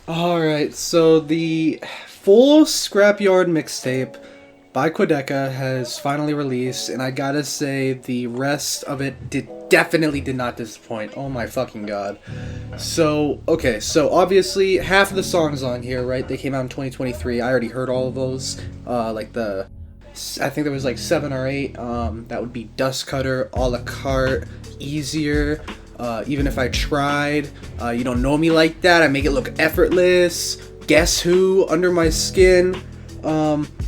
Alright, so the full Scrapyard mixtape by Quadeca has finally released, and I gotta say, the rest of it definitely did not disappoint. Oh my fucking god. So, okay, so obviously, half of the songs on here, right, they came out in 2023. I already heard all of those. I think there was like 7 or 8. That would be Dust Cutter, A La Carte, Easier. Even if I tried, you don't know me like that. I make it look effortless. Guess who? Under my skin.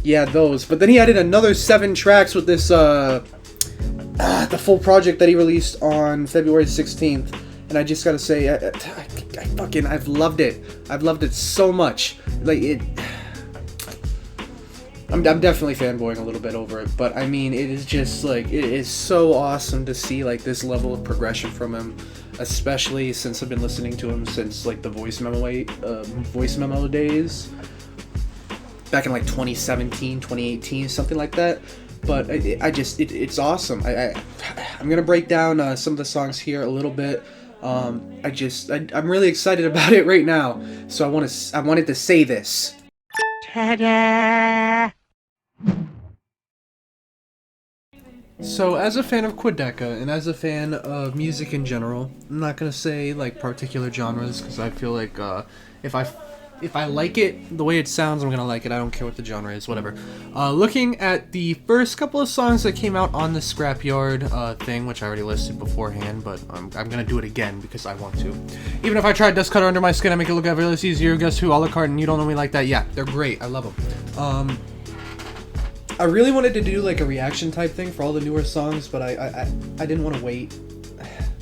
Yeah, those. But then he added another 7 tracks with this the full project that he released on February 16th. And I just gotta say, I've loved it. I've loved it so much. Like it. I'm definitely fanboying a little bit over it, but I mean, it is just like it is so awesome to see like this level of progression from him, especially since I've been listening to him since like the voice memo days, back in like 2017, 2018, something like that. But it's awesome. I'm gonna break down some of the songs here a little bit. I'm really excited about it right now, so I wanted to say this. Ta-da! So, as a fan of Quadeca and as a fan of music in general, I'm not gonna say like particular genres because I feel like if I if I like it the way it sounds, I'm gonna like it. I don't care what the genre is, whatever. Looking at the first couple of songs that came out on the Scrapyard thing, which I already listed beforehand, but I'm gonna do it again because I want to. Even if I tried Dust Cutter, Under My Skin, I make it look effortless, Easier, Guess Who, A La Carte, and You Don't Know Me Like That. Yeah, they're great. I love them. I really wanted to do like a reaction type thing for all the newer songs, but I didn't want to wait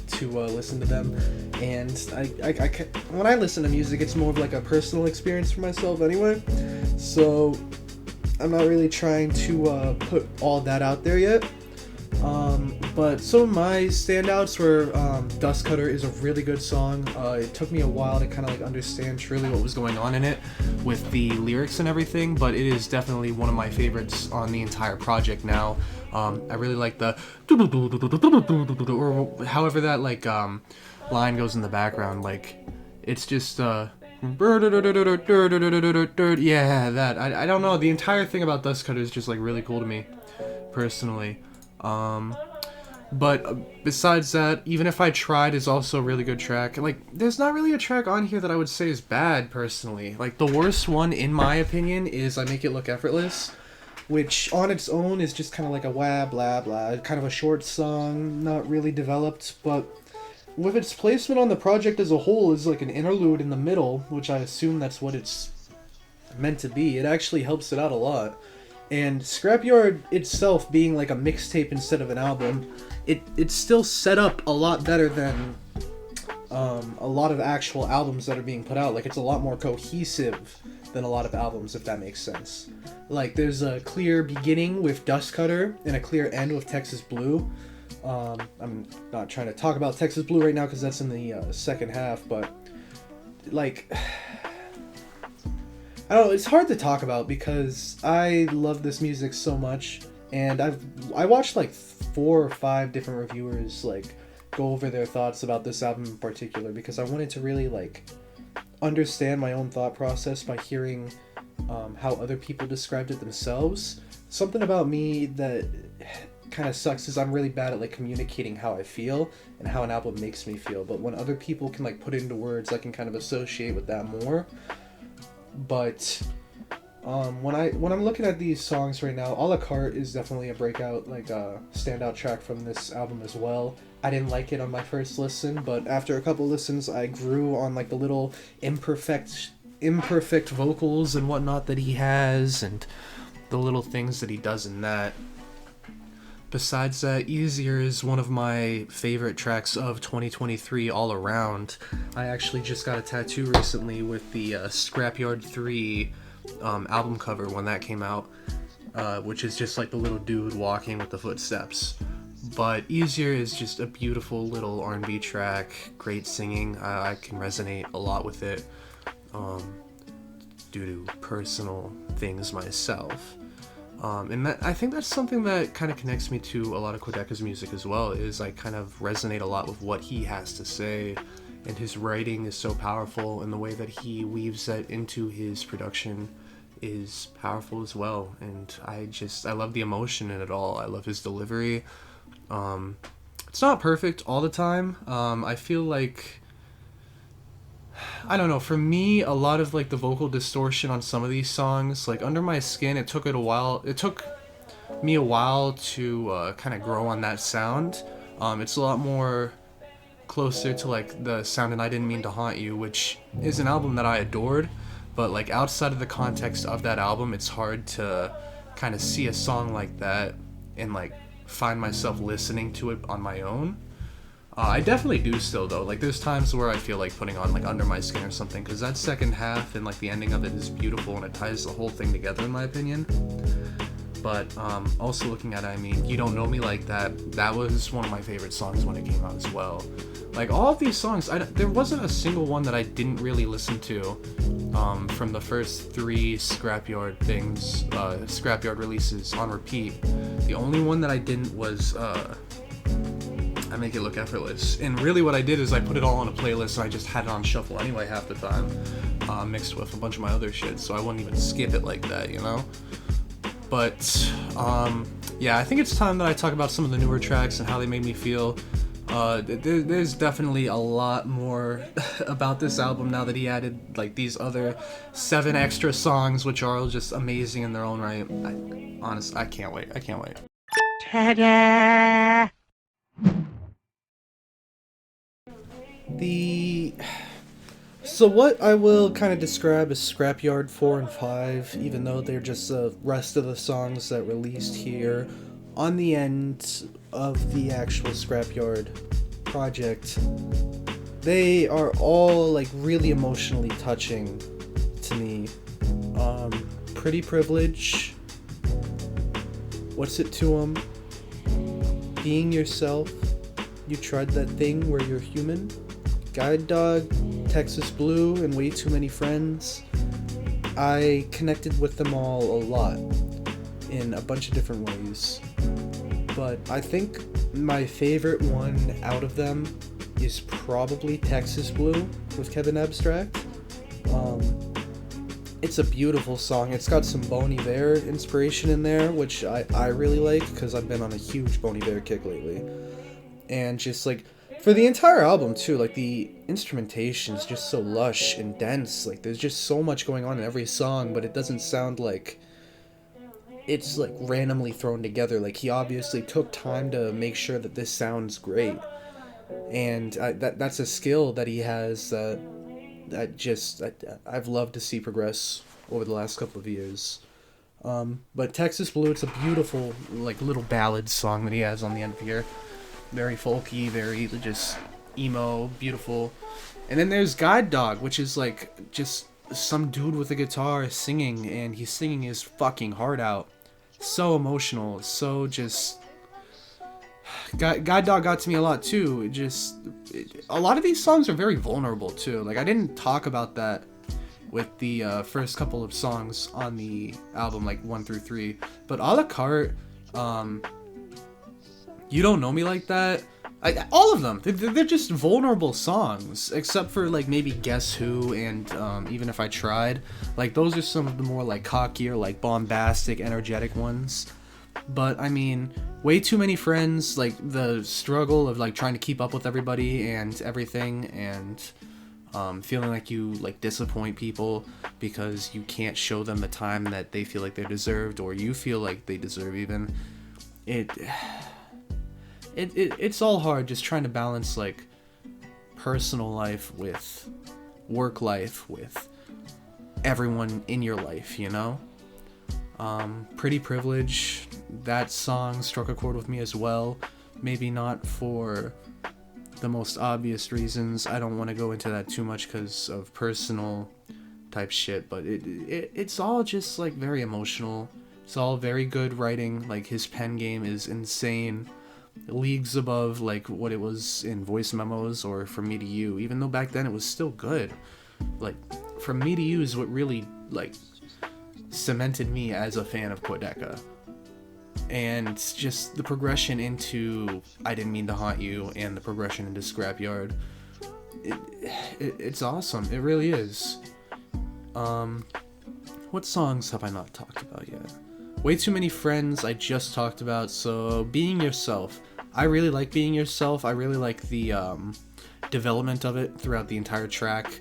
to listen to them. And when I listen to music, it's more of like a personal experience for myself anyway. So I'm not really trying to put all that out there yet. But some of my standouts were Dust Cutter is a really good song. It took me a while to kind of like understand truly what was going on in it with the lyrics and everything, but it is definitely one of my favorites on the entire project now. I really like the or however that like line goes in the background. Like it's just yeah, that I don't know. The entire thing about Dust Cutter is just like really cool to me personally. But besides that, Even If I Tried is also a really good track. Like, there's not really a track on here that I would say is bad, personally. Like, the worst one, in my opinion, is I Make It Look Effortless, which on its own is just kind of like a wah, blah, blah, kind of a short song, not really developed, but with its placement on the project as a whole is like an interlude in the middle, which I assume that's what it's meant to be. It actually helps it out a lot. And Scrapyard itself being like a mixtape instead of an album, it's still set up a lot better than a lot of actual albums that are being put out. Like it's a lot more cohesive than a lot of albums, if that makes sense. Like there's a clear beginning with Dust Cutter and a clear end with Texas Blue. I'm not trying to talk about Texas Blue right now because that's in the second half, but like I don't know, it's hard to talk about because I love this music so much, and I watched like 4 or 5 different reviewers like go over their thoughts about this album in particular because I wanted to really like understand my own thought process by hearing how other people described it themselves. Something about me that kind of sucks is I'm really bad at like communicating how I feel and how an album makes me feel, but when other people can like put it into words, I can kind of associate with that more. But when I'm looking at these songs right now, A La Carte is definitely a breakout, like a standout track from this album as well. I didn't like it on my first listen, but after a couple listens, I grew on like the little imperfect vocals and whatnot that he has, and the little things that he does in that. Besides that, Easier is one of my favorite tracks of 2023 all around. I actually just got a tattoo recently with the Scrapyard 3 album cover when that came out, which is just like the little dude walking with the footsteps. But Easier is just a beautiful little R&B track, great singing. I can resonate a lot with it due to personal things myself. And I think that's something that kind of connects me to a lot of Quadeca's music as well, is I kind of resonate a lot with what he has to say and his writing is so powerful, and the way that he weaves that into his production is powerful as well. And I love the emotion in it all. I love his delivery. It's not perfect all the time. I feel like, I don't know, for me, a lot of like the vocal distortion on some of these songs, like Under My Skin, it took me a while to kind of grow on that sound. It's a lot more closer to like the sound in I Didn't Mean to Haunt You, which is an album that I adored, but like outside of the context of that album, it's hard to kind of see a song like that and like find myself listening to it on my own. I definitely do still though. Like there's times where I feel like putting on like Under My Skin or something, because that second half and like the ending of it is beautiful and it ties the whole thing together in my opinion. But also looking at it, I mean, You Don't Know Me Like That, that was one of my favorite songs when it came out as well. Like all of these songs, there wasn't a single one that I didn't really listen to from the first 3 Scrapyard things, Scrapyard releases on repeat. The only one that I didn't was I Make It Look Effortless. And really what I did is I put it all on a playlist and I just had it on shuffle anyway half the time, mixed with a bunch of my other shit, so I wouldn't even skip it like that, you know? But yeah, I think it's time that I talk about some of the newer tracks and how they made me feel. There's definitely a lot more about this album now that he added like these other 7 extra songs, which are all just amazing in their own right. I can't wait. Ta-da! So what I will kind of describe as Scrapyard 4 and 5, even though they're just the rest of the songs that released here on the end of the actual Scrapyard project, they are all like really emotionally touching to me. Pretty Privilege, What's It to 'Em, Being Yourself, You Tried That Thing Where You're Human, Guide Dog, Texas Blue, and Way Too Many Friends. I connected with them all a lot in a bunch of different ways, but I think my favorite one out of them is probably Texas Blue with Kevin Abstract. It's a beautiful song. It's got some Bon Iver inspiration in there, which I really like because I've been on a huge Bon Iver kick lately. And just like for the entire album too, like the instrumentation is just so lush and dense. Like there's just so much going on in every song, but it doesn't sound like it's like randomly thrown together. Like he obviously took time to make sure that this sounds great, and that's a skill that he has that I've loved to see progress over the last couple of years. But Texas Blue, it's a beautiful like little ballad song that he has on the end of here. Very folky, very just emo, beautiful. And then there's Guide Dog, which is like just some dude with a guitar singing, and he's singing his fucking heart out. So emotional, so just... Guide Dog got to me a lot too. A lot of these songs are very vulnerable too. Like I didn't talk about that with the first couple of songs on the album, like 1 through 3. But A La Carte, You Don't Know Me Like That, all of them, they're just vulnerable songs, except for like maybe Guess Who and Even If I Tried. Like those are some of the more like cockier, like bombastic, energetic ones. But I mean, Way Too Many Friends, like the struggle of like trying to keep up with everybody and everything, and feeling like you like disappoint people because you can't show them the time that they feel like they're deserved, or you feel like they deserve even. It's all hard just trying to balance like personal life with work life with everyone in your life, you know? Pretty Privilege, that song struck a chord with me as well. Maybe not for the most obvious reasons. I don't want to go into that too much because of personal type shit, but it's all just like very emotional. It's all very good writing. Like his pen game is insane. Leagues above like what it was in Voice Memos or From Me to You, even though back then it was still good. Like From Me to You is what really like cemented me as a fan of Quadeca. And just the progression into I Didn't Mean to Haunt You and the progression into Scrapyard, it's awesome. It really is. What songs have I not talked about yet? Way Too Many Friends I just talked about. So Being Yourself, I really like Being Yourself. I really like the development of it throughout the entire track.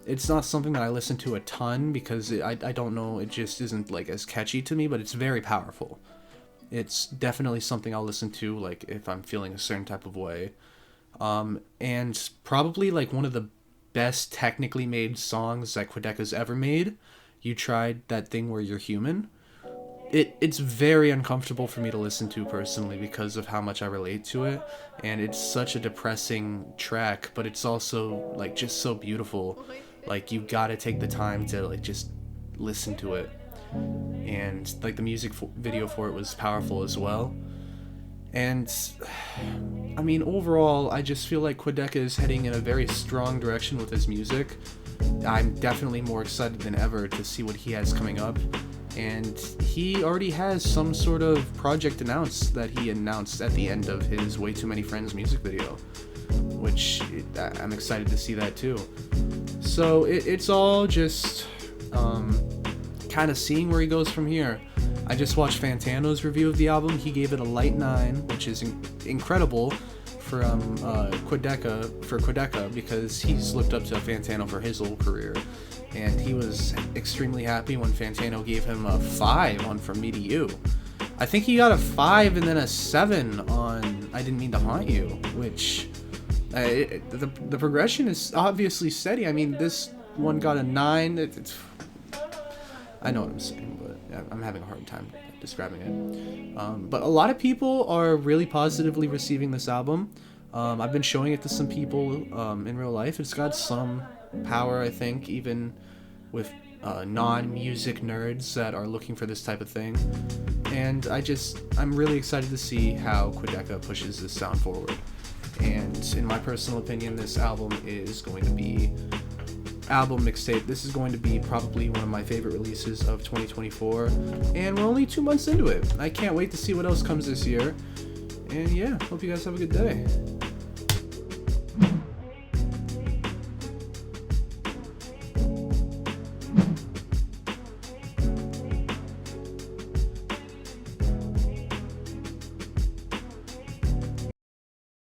It's not something that I listen to a ton because I don't know, it just isn't like as catchy to me, but it's very powerful. It's definitely something I'll listen to like if I'm feeling a certain type of way. And probably like one of the best technically made songs that Quadeca's ever made. You Tried That Thing Where You're Human. It's very uncomfortable for me to listen to personally because of how much I relate to it, and it's such a depressing track, but it's also like just so beautiful. Like you gotta take the time to like just listen to it, and like the music video for it was powerful as well. And I mean, overall, I just feel like Quadeca is heading in a very strong direction with his music. I'm definitely more excited than ever to see what he has coming up. And he already has some sort of project announced that he announced at the end of his Way Too Many Friends music video, which I'm excited to see that too. So it's all just kind of seeing where he goes from here. I just watched Fantano's review of the album. He gave it a light 9, which is incredible for Quadeca because he's looked up to Fantano for his whole career. And he was extremely happy when Fantano gave him a 5 on From Me to You. I think he got a 5 and then a 7 on I Didn't Mean to Haunt You, which the progression is obviously steady. I mean, this one got a 9. I know what I'm saying, but I'm having a hard time describing it. But a lot of people are really positively receiving this album. I've been showing it to some people in real life. It's got some power, I think, even with non-music nerds that are looking for this type of thing. And I'm really excited to see how Quadeca pushes this sound forward. And in my personal opinion, this album is going to be mixtape. This is going to be probably one of my favorite releases of 2024, and we're only 2 months into it. I can't wait to see what else comes this year. And yeah, hope you guys have a good day.